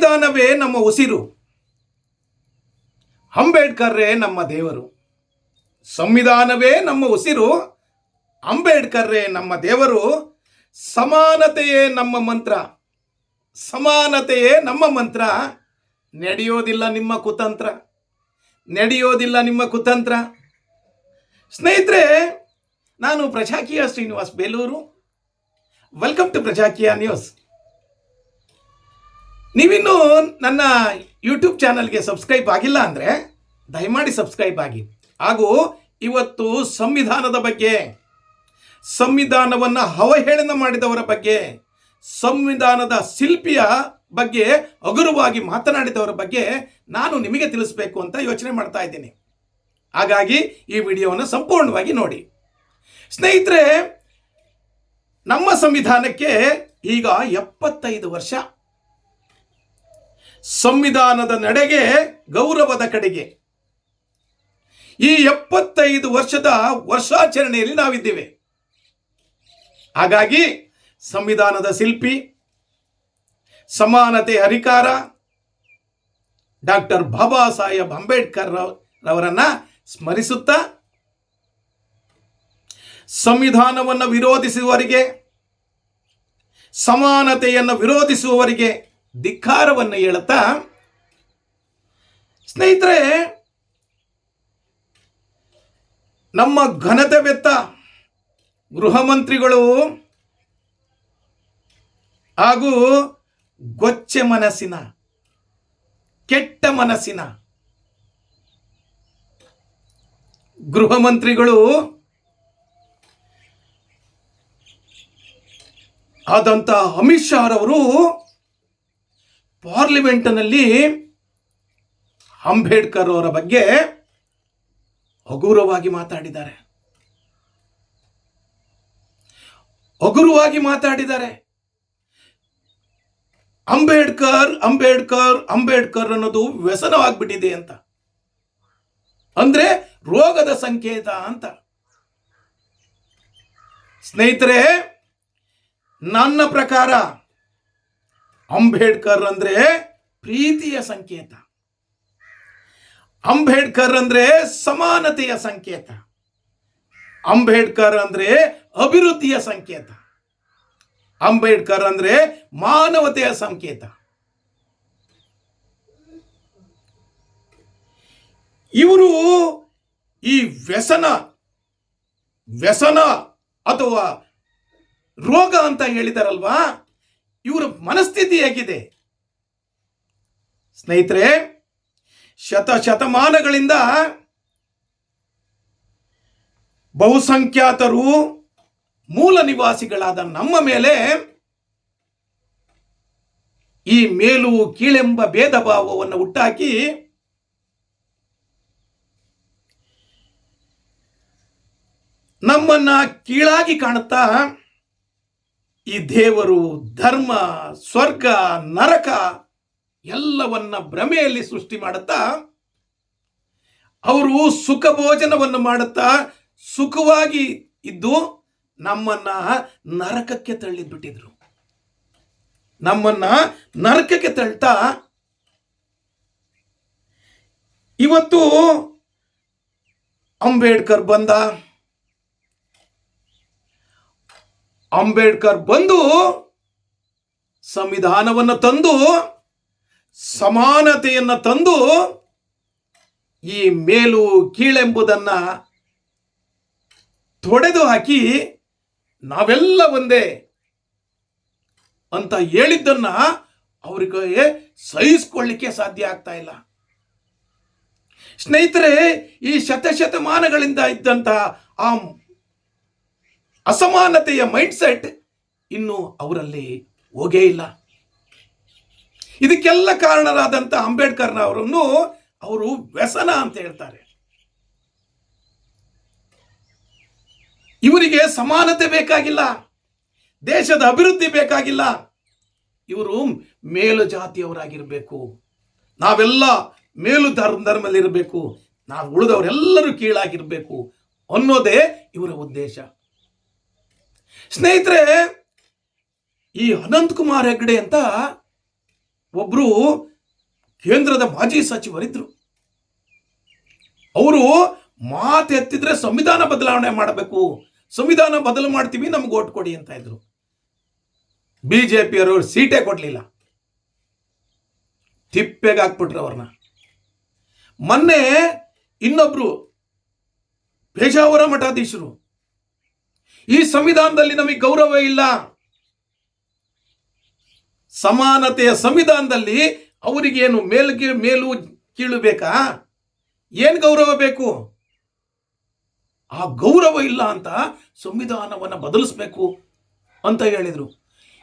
ಸಂವಿಧಾನವೇ ನಮ್ಮ ಉಸಿರು, ಅಂಬೇಡ್ಕರ್ರೇ ನಮ್ಮ ದೇವರು. ಸಂವಿಧಾನವೇ ನಮ್ಮ ಉಸಿರು, ಅಂಬೇಡ್ಕರ್ರೇ ನಮ್ಮ ದೇವರು. ಸಮಾನತೆಯೇ ನಮ್ಮ ಮಂತ್ರ, ಸಮಾನತೆಯೇ ನಮ್ಮ ಮಂತ್ರ. ನಡೆಯೋದಿಲ್ಲ ನಿಮ್ಮ ಕುತಂತ್ರ, ನಡೆಯೋದಿಲ್ಲ ನಿಮ್ಮ ಕುತಂತ್ರ. ಸ್ನೇಹಿತರೆ, ನಾನು Prajakeeya Srinivas Belur. Welcome to Prajakeeya news. ನೀವಿನ್ನೂ ನನ್ನ ಯೂಟ್ಯೂಬ್ ಚಾನಲ್ಗೆ ಸಬ್ಸ್ಕ್ರೈಬ್ ಆಗಿಲ್ಲ ಅಂದರೆ ದಯಮಾಡಿ ಸಬ್ಸ್ಕ್ರೈಬ್ ಆಗಿ. ಹಾಗೂ ಇವತ್ತು ಸಂವಿಧಾನದ ಬಗ್ಗೆ, ಸಂವಿಧಾನವನ್ನು ಅವಹೇಳನ ಮಾಡಿದವರ ಬಗ್ಗೆ, ಸಂವಿಧಾನದ ಶಿಲ್ಪಿಯ ಬಗ್ಗೆ ಹಗುರವಾಗಿ ಮಾತನಾಡಿದವರ ಬಗ್ಗೆ ನಾನು ನಿಮಗೆ ತಿಳಿಸಬೇಕು ಅಂತ ಯೋಚನೆ ಮಾಡ್ತಾ ಇದ್ದೀನಿ. ಹಾಗಾಗಿ ಈ ವಿಡಿಯೋವನ್ನು ಸಂಪೂರ್ಣವಾಗಿ ನೋಡಿ. ಸ್ನೇಹಿತರೆ, ನಮ್ಮ ಸಂವಿಧಾನಕ್ಕೆ ಈಗ 75 ವರ್ಷ. ಸಂವಿಧಾನದ ನಡೆಗೆ, ಗೌರವದ ಕಡೆಗೆ ಈ 75 ವರ್ಷದ ವರ್ಷಾಚರಣೆಯಲ್ಲಿ ನಾವಿದ್ದೇವೆ. ಹಾಗಾಗಿ ಸಂವಿಧಾನದ ಶಿಲ್ಪಿ, ಸಮಾನತೆ ಹರಿಕಾರ ಡಾಕ್ಟರ್ ಬಾಬಾ ಸಾಹೇಬ್ ಅಂಬೇಡ್ಕರ್ ರವರನ್ನ ಸ್ಮರಿಸುತ್ತಾ, ಸಂವಿಧಾನವನ್ನು ವಿರೋಧಿಸುವವರಿಗೆ, ಸಮಾನತೆಯನ್ನು ವಿರೋಧಿಸುವವರಿಗೆ ಧಿಕ್ಕಾರವನ್ನು ಹೇಳುತ್ತಾ, ಸ್ನೇಹಿತರೆ, ನಮ್ಮ ಘನತೆ ಬೆತ್ತ ಗೃಹ ಮಂತ್ರಿಗಳು ಹಾಗೂ ಗೊಚ್ಚೆ ಮನಸ್ಸಿನ, ಕೆಟ್ಟ ಮನಸ್ಸಿನ ಗೃಹ ಮಂತ್ರಿಗಳು ಆದಂಥ ಅಮಿತ್ ಶಾ ರವರು ಪಾರ್ಲಿಮೆಂಟ್ನಲ್ಲಿ ಅಂಬೇಡ್ಕರ್ ಅವರ ಬಗ್ಗೆ ಹಗುರವಾಗಿ ಮಾತಾಡಿದ್ದಾರೆ, ಹಗುರವಾಗಿ ಮಾತಾಡಿದ್ದಾರೆ. ಅಂಬೇಡ್ಕರ್ ಅಂಬೇಡ್ಕರ್ ಅಂಬೇಡ್ಕರ್ ಅನ್ನೋದು ವ್ಯಸನವಾಗ್ಬಿಟ್ಟಿದೆ ಅಂತ, ಅಂದ್ರೆ ರೋಗದ ಸಂಕೇತ ಅಂತ. ಸ್ನೇಹಿತರೆ, ನನ್ನ ಪ್ರಕಾರ ಅಂಬೇಡ್ಕರ್ ಅಂದ್ರೆ ಪ್ರೀತಿಯ ಸಂಕೇತ, ಅಂಬೇಡ್ಕರ್ ಅಂದ್ರೆ ಸಮಾನತೆಯ ಸಂಕೇತ, ಅಂಬೇಡ್ಕರ್ ಅಂದ್ರೆ ಅಭಿವೃದ್ಧಿಯ ಸಂಕೇತ, ಅಂಬೇಡ್ಕರ್ ಅಂದ್ರೆ ಮಾನವತೆಯ ಸಂಕೇತ. ಇವರು ಈ ವ್ಯಸನ ಅಥವಾ ರೋಗ ಅಂತ ಹೇಳಿದಾರಲ್ವಾ, ಇವರ ಮನಸ್ಥಿತಿ ಹೇಗಿದೆ ಸ್ನೇಹಿತರೆ? ಶತಮಾನಗಳಿಂದ ಬಹುಸಂಖ್ಯಾತರು, ಮೂಲ ನಿವಾಸಿಗಳಾದ ನಮ್ಮ ಮೇಲೆ ಈ ಮೇಲು ಕೀಳೆಂಬ ಭೇದ ಭಾವವನ್ನು ಹುಟ್ಟಾಕಿ ನಮ್ಮನ್ನ ಕೀಳಾಗಿ ಕಾಣುತ್ತಾ ಈ ದೇವರು, ಧರ್ಮ, ಸ್ವರ್ಗ, ನರಕ ಎಲ್ಲವನ್ನ ಭ್ರಮೆಯಲ್ಲಿ ಸೃಷ್ಟಿ ಮಾಡುತ್ತಾ, ಅವರು ಸುಖ ಭೋಜನವನ್ನು ಮಾಡುತ್ತಾ ಸುಖವಾಗಿ ಇದ್ದು ನಮ್ಮನ್ನ ನರಕಕ್ಕೆ ತಳ್ಳಿಬಿಟ್ಟಿದ್ರು. ನಮ್ಮನ್ನ ನರಕಕ್ಕೆ ತಳ್ತಾ ಇವತ್ತು ಅಂಬೇಡ್ಕರ್ ಬಂದು ಸಂವಿಧಾನವನ್ನು ತಂದು, ಸಮಾನತೆಯನ್ನು ತಂದು, ಈ ಮೇಲು ಕೀಳೆಂಬುದನ್ನ ತೊಡೆದು ಹಾಕಿ ನಾವೆಲ್ಲ ಒಂದೇ ಅಂತ ಹೇಳಿದ್ದನ್ನ ಅವರಿಗೆ ಸಹಿಸಿಕೊಳ್ಳಿಕ್ಕೆ ಸಾಧ್ಯ ಆಗ್ತಾ ಇಲ್ಲ. ಸ್ನೇಹಿತರೆ, ಈ ಶತಮಾನಗಳಿಂದ ಇದ್ದಂತ ಆ ಅಸಮಾನತೆಯ ಮೈಂಡ್ಸೆಟ್ ಇನ್ನು ಅವರಲ್ಲಿ ಹೋಗೇ ಇಲ್ಲ. ಇದಕ್ಕೆಲ್ಲ ಕಾರಣರಾದಂಥ ಅಂಬೇಡ್ಕರ್ನವರನ್ನು ಅವರು ವ್ಯಸನ ಅಂತ ಹೇಳ್ತಾರೆ. ಇವರಿಗೆ ಸಮಾನತೆ ಬೇಕಾಗಿಲ್ಲ, ದೇಶದ ಅಭಿವೃದ್ಧಿ ಬೇಕಾಗಿಲ್ಲ. ಇವರು ಮೇಲು ಜಾತಿಯವರಾಗಿರಬೇಕು, ನಾವೆಲ್ಲ ಮೇಲು ಧರ್ಮದಲ್ಲಿರಬೇಕು, ನಾವು ಉಳಿದವರೆಲ್ಲರೂ ಕೀಳಾಗಿರಬೇಕು ಅನ್ನೋದೇ ಇವರ ಉದ್ದೇಶ. ಸ್ನೇಹಿತರೆ, ಈ ಅನಂತ್ ಕುಮಾರ್ ಹೆಗ್ಡೆ ಅಂತ ಒಬ್ಬರು ಕೇಂದ್ರದ ಮಾಜಿ ಸಚಿವರಿದ್ರು. ಅವರು ಮಾತೆತ್ತಿದ್ರೆ ಸಂವಿಧಾನ ಬದಲಾವಣೆ ಮಾಡಬೇಕು, ಸಂವಿಧಾನ ಬದಲು ಮಾಡ್ತೀವಿ, ನಮ್ಗೆ ಓಟ್ ಕೊಡಿ ಅಂತ ಇದ್ರು. ಬಿಜೆಪಿಯವರು ಸೀಟೇ ಕೊಡಲಿಲ್ಲ, ತಿಪ್ಪೆಗೆ ಹಾಕ್ಬಿಟ್ರು ಅವ್ರನ್ನ. ಮೊನ್ನೆ ಇನ್ನೊಬ್ರು ಪೇಜಾವರ ಮಠಾಧೀಶರು, ಈ ಸಂವಿಧಾನದಲ್ಲಿ ನಮಗೆ ಗೌರವ ಇಲ್ಲ, ಸಮಾನತೆಯ ಸಂವಿಧಾನದಲ್ಲಿ ಅವರಿಗೇನು ಮೇಲು ಕೀಳು ಬೇಕಾ, ಏನು ಗೌರವ ಬೇಕು? ಆ ಗೌರವ ಇಲ್ಲ ಅಂತ ಸಂವಿಧಾನವನ್ನು ಬದಲಿಸ್ಬೇಕು ಅಂತ ಹೇಳಿದರು.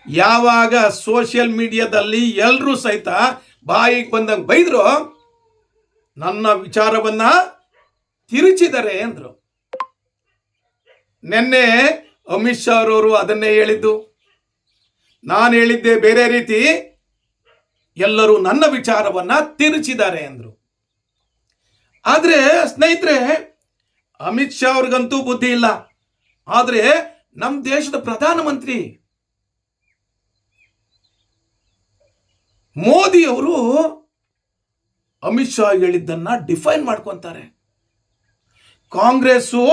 ಯಾವಾಗ ಸೋಷಿಯಲ್ ಮೀಡಿಯಾದಲ್ಲಿ ಎಲ್ಲರೂ ಸಹಿತ ಬಾಯಿಗೆ ಬಂದಂಗೆ ಬೈದ್ರು, ನನ್ನ ವಿಚಾರವನ್ನ ತಿರುಚಿದರೆ ಅಂದರು. ನಿನ್ನೆ ಅಮಿತ್ ಶಾ ಅವರು ಅದನ್ನೇ ಹೇಳಿದ್ದು. ನಾನು ಹೇಳಿದ್ದೆ ಬೇರೆ ರೀತಿ, ಎಲ್ಲರೂ ನನ್ನ ವಿಚಾರವನ್ನ ತಿರುಚಿದ್ದಾರೆ ಅಂದರು. ಆದರೆ ಸ್ನೇಹಿತರೆ, ಅಮಿತ್ ಶಾ ಅವ್ರಿಗಂತೂ ಬುದ್ಧಿ ಇಲ್ಲ. ಆದರೆ ನಮ್ಮ ದೇಶದ ಪ್ರಧಾನಮಂತ್ರಿ ಮೋದಿ ಅವರು ಅಮಿತ್ ಶಾ ಹೇಳಿದ್ದನ್ನ ಡಿಫೈನ್ ಮಾಡ್ಕೊಂತಾರೆ. ಕಾಂಗ್ರೆಸ್ಸು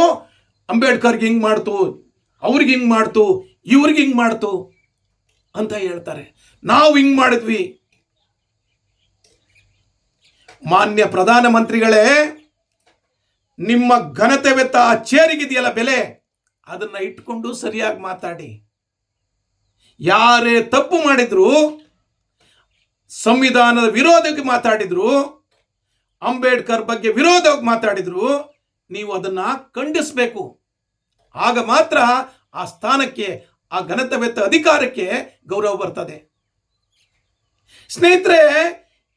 ಅಂಬೇಡ್ಕರ್ಗೆ ಹಿಂಗ್ ಮಾಡ್ತು, ಅವ್ರಿಗೆ ಹಿಂಗ್ ಮಾಡ್ತು, ಇವ್ರಿಗೆ ಹಿಂಗ್ ಮಾಡ್ತು ಅಂತ ಹೇಳ್ತಾರೆ. ನಾವು ಹಿಂಗ್ ಮಾಡಿದ್ವಿ. ಮಾನ್ಯ ಪ್ರಧಾನಮಂತ್ರಿಗಳೇ, ನಿಮ್ಮ ಘನತೆವೆತ್ತ ಆ ಚೇರಿಗಿದೆಯಲ್ಲ ಬೆಲೆ, ಅದನ್ನ ಇಟ್ಕೊಂಡು ಸರಿಯಾಗಿ ಮಾತಾಡಿ. ಯಾರೇ ತಪ್ಪು ಮಾಡಿದ್ರು, ಸಂವಿಧಾನದ ವಿರೋಧಕ್ಕೆ ಮಾತಾಡಿದ್ರು, ಅಂಬೇಡ್ಕರ್ ಬಗ್ಗೆ ವಿರೋಧವಾಗಿ ಮಾತಾಡಿದ್ರು, ನೀವು ಅದನ್ನ ಖಂಡಿಸಬೇಕು. ಆಗ ಮಾತ್ರ ಆ ಸ್ಥಾನಕ್ಕೆ, ಆ ಘನತೆವೆತ್ತ ಅಧಿಕಾರಕ್ಕೆ ಗೌರವ ಬರ್ತದೆ. ಸ್ನೇಹಿತರೆ,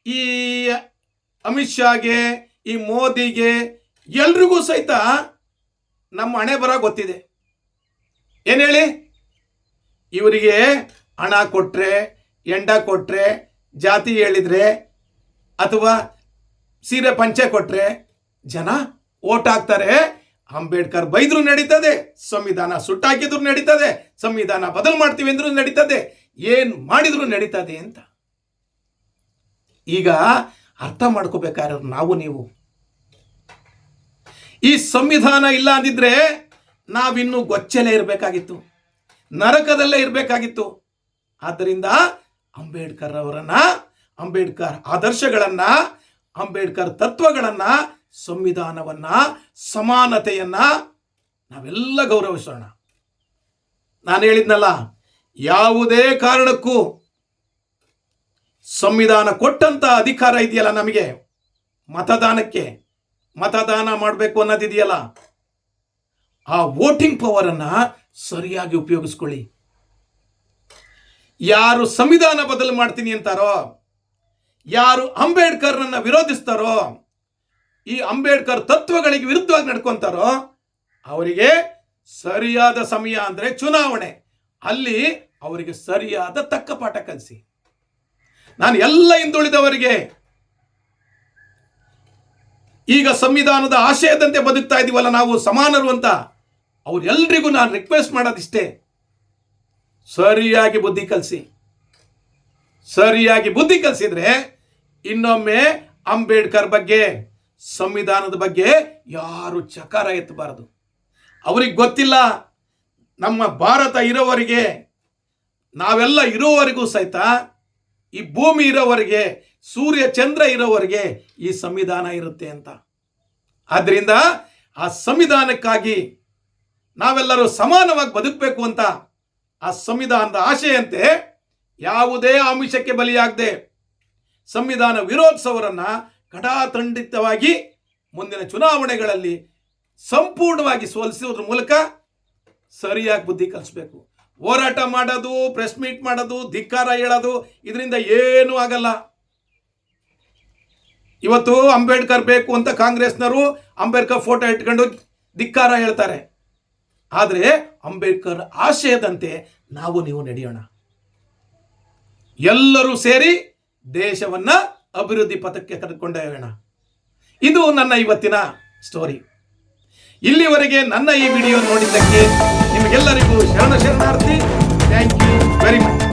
ಈ ಅಮಿತ್ ಶಾಗೆ, ಈ ಮೋದಿಗೆ, ಎಲ್ರಿಗೂ ಸಹಿತ ನಮ್ಮ ಹಣೆ ಬರ ಗೊತ್ತಿದೆ. ಏನು ಹೇಳಿ, ಇವರಿಗೆ ಹಣ ಕೊಟ್ರೆ, ಎಂಡ ಕೊಟ್ರೆ, ಜಾತಿ ಹೇಳಿದ್ರೆ, ಅಥವಾ ಸೀರೆ ಪಂಚೆ ಕೊಟ್ರೆ ಜನ ಓಟ್ ಹಾಕ್ತಾರೆ. ಅಂಬೇಡ್ಕರ್ ಬೈದ್ರು ನಡೀತದೆ, ಸಂವಿಧಾನ ಸುಟ್ಟಾಕಿದ್ರು ನಡೀತದೆ, ಸಂವಿಧಾನ ಬದಲು ಮಾಡ್ತೀವಿ ಅಂದ್ರೂ ನಡೀತದೆ, ಏನ್ ಮಾಡಿದ್ರು ನಡೀತದೆ ಅಂತ. ಈಗ ಅರ್ಥ ಮಾಡ್ಕೋಬೇಕಾದ್ರೆ ನಾವು ನೀವು, ಈ ಸಂವಿಧಾನ ಇಲ್ಲ ಅಂದಿದ್ರೆ ನಾವಿನ್ನೂ ಗೊಚ್ಚಲೇ ಇರಬೇಕಾಗಿತ್ತು, ನರಕದಲ್ಲೇ ಇರಬೇಕಾಗಿತ್ತು. ಆದ್ದರಿಂದ ಅಂಬೇಡ್ಕರ್ ಅವರನ್ನ, ಅಂಬೇಡ್ಕರ್ ಆದರ್ಶಗಳನ್ನ, ಅಂಬೇಡ್ಕರ್ ತತ್ವಗಳನ್ನ, ಸಂವಿಧಾನವನ್ನ, ಸಮಾನತೆಯನ್ನ ನಾವೆಲ್ಲ ಗೌರವಿಸೋಣ. ನಾನು ಹೇಳಿದ್ನಲ್ಲ, ಯಾವುದೇ ಕಾರಣಕ್ಕೂ ಸಂವಿಧಾನ ಕೊಟ್ಟಂತ ಅಧಿಕಾರ ಇದೆಯಲ್ಲ ನಮಗೆ, ಮತದಾನಕ್ಕೆ, ಮತದಾನ ಮಾಡಬೇಕು ಅನ್ನೋದಿದೆಯಲ್ಲ, ಆ ವೋಟಿಂಗ್ ಪವರ್ ಅನ್ನ ಸರಿಯಾಗಿ ಉಪಯೋಗಿಸ್ಕೊಳ್ಳಿ. ಯಾರು ಸಂವಿಧಾನ ಬದಲು ಮಾಡ್ತೀನಿ ಅಂತಾರೋ, ಯಾರು ಅಂಬೇಡ್ಕರ್ನನ್ನ ವಿರೋಧಿಸ್ತಾರೋ, ಈ ಅಂಬೇಡ್ಕರ್ ತತ್ವಗಳಿಗೆ ವಿರುದ್ಧವಾಗಿ ನಡ್ಕೊಂತಾರೋ, ಅವರಿಗೆ ಸರಿಯಾದ ಸಮಯ ಅಂದ್ರೆ ಚುನಾವಣೆ, ಅಲ್ಲಿ ಅವರಿಗೆ ಸರಿಯಾದ ತಕ್ಕ ಪಾಠ ಕಲಿಸಿ. ನಾನು ಎಲ್ಲ ಹಿಂದುಳಿದವರಿಗೆ, ಈಗ ಸಂವಿಧಾನದ ಆಶಯದಂತೆ ಬದುಕ್ತಾ ಇದೀವಲ್ಲ ನಾವು, ಸಮಾನರು ಅಂತ, ಅವ್ರೆಲ್ರಿಗೂ ನಾನು ರಿಕ್ವೆಸ್ಟ್ ಮಾಡೋದಿಷ್ಟೇ, ಸರಿಯಾಗಿ ಬುದ್ಧಿ ಕಲಿಸಿ. ಸರಿಯಾಗಿ ಬುದ್ಧಿ ಕಲಿಸಿದ್ರೆ ಇನ್ನೊಮ್ಮೆ ಅಂಬೇಡ್ಕರ್ ಬಗ್ಗೆ, ಸಂವಿಧಾನದ ಬಗ್ಗೆ ಯಾರು ಚಕಾರ ಎತ್ತಬಾರದು. ಅವ್ರಿಗೆ ಗೊತ್ತಿಲ್ಲ, ನಮ್ಮ ಭಾರತ ಇರೋವರೆಗೆ, ನಾವೆಲ್ಲ ಇರೋವರೆಗೂ ಸಹಿತ, ಈ ಭೂಮಿ ಇರೋವರೆಗೆ, ಸೂರ್ಯ ಚಂದ್ರ ಇರೋವರೆಗೆ ಈ ಸಂವಿಧಾನ ಇರುತ್ತೆ ಅಂತ. ಆದ್ರಿಂದ ಆ ಸಂವಿಧಾನಕ್ಕಾಗಿ ನಾವೆಲ್ಲರೂ ಸಮಾನವಾಗಿ ಬದುಕಬೇಕು ಅಂತ, ಆ ಸಂವಿಧಾನದ ಆಶೆಯಂತೆ ಯಾವುದೇ ಆಮಿಷಕ್ಕೆ ಬಲಿಯಾಗದೆ ಸಂವಿಧಾನ ವಿರೋಧಿಸೋರನ್ನ ಕಡಾಖಂಡಿತವಾಗಿ ಮುಂದಿನ ಚುನಾವಣೆಗಳಲ್ಲಿ ಸಂಪೂರ್ಣವಾಗಿ ಸೋಲಿಸೋದ್ರ ಮೂಲಕ ಸರಿಯಾಗಿ ಬುದ್ಧಿ ಕಲಿಸ್ಬೇಕು. ಹೋರಾಟ ಮಾಡೋದು, ಪ್ರೆಸ್ ಮೀಟ್ ಮಾಡೋದು, ಧಿಕ್ಕಾರ ಹೇಳೋದು, ಇದರಿಂದ ಏನೂ ಆಗಲ್ಲ. ಇವತ್ತು ಅಂಬೇಡ್ಕರ್ ಬೇಕು ಅಂತ ಕಾಂಗ್ರೆಸ್ನವರು ಅಂಬೇಡ್ಕರ್ ಫೋಟೋ ಇಟ್ಕೊಂಡು ಧಿಕ್ಕಾರ ಹೇಳ್ತಾರೆ. ಆದರೆ ಅಂಬೇಡ್ಕರ್ ಆಶಯದಂತೆ ನಾವು ನೀವು ನಡೆಯೋಣ. ಎಲ್ಲರೂ ಸೇರಿ ದೇಶವನ್ನ ಅಭಿವೃದ್ಧಿ ಪಥಕ್ಕೆ ಕರೆದುಕೊಂಡೋಗೋಣ. ಇದು ನನ್ನ ಇವತ್ತಿನ ಸ್ಟೋರಿ. ಇಲ್ಲಿವರೆಗೆ ನನ್ನ ಈ ವಿಡಿಯೋ ನೋಡಿದ್ದಕ್ಕೆ ನಿಮಗೆಲ್ಲರಿಗೂ ಶರಣಾರ್ಥಿ. Thank you very much.